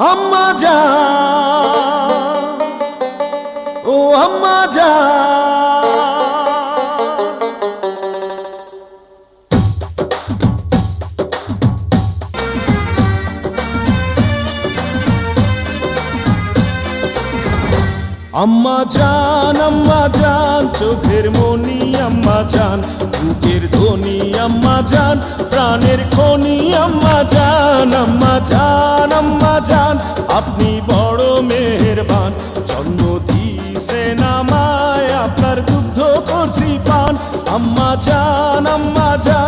আম্মা জান, ও আম্মা জান, আম্মা জান চোখের মনি আম্মা জান, বুকের ধ্বনি আম্মা জান, প্রাণের খনি আম্মা জান। আম্মা জান, আম্মা জান, আপনি বড় মেহেরবান, জন্ম দিয়েছেন আমায়, আপনার দুগ্ধ করছি পান। আম্মা জান, আম্মা জান।